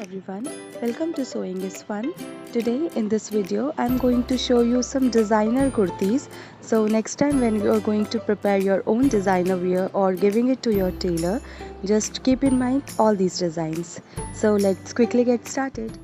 everyone, welcome to Sewing is Fun. Today in this video I'm going to show you some designer kurtis. So next time when you are going to prepare your own designer wear or giving it to your tailor, just keep in mind all these designs. So let's quickly get started.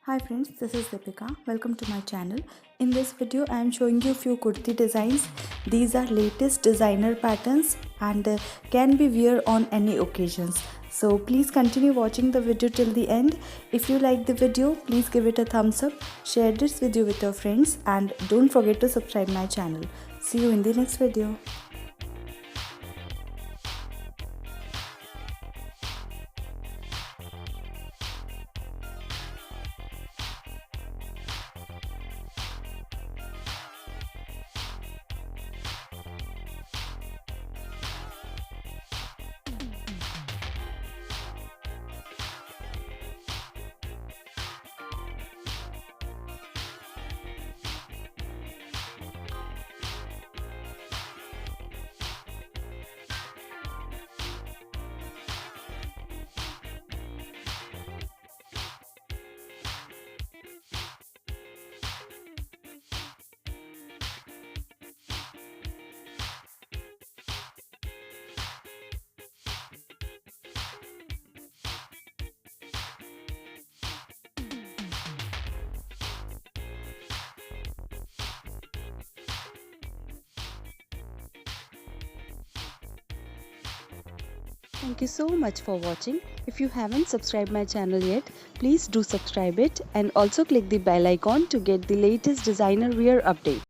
Hi friends, this is Deepika. Welcome to my channel. In this video I am showing you few kurti designs. These are latest designer patterns and can be wear on any occasions. So please continue watching the video till the end. If you like the video, please give it a thumbs up, share this video with your friends and don't forget to subscribe my channel. See you in the next video. Thank you so much for watching. If you haven't subscribed my channel yet, please do subscribe it and also click the bell icon to get the latest designer wear update.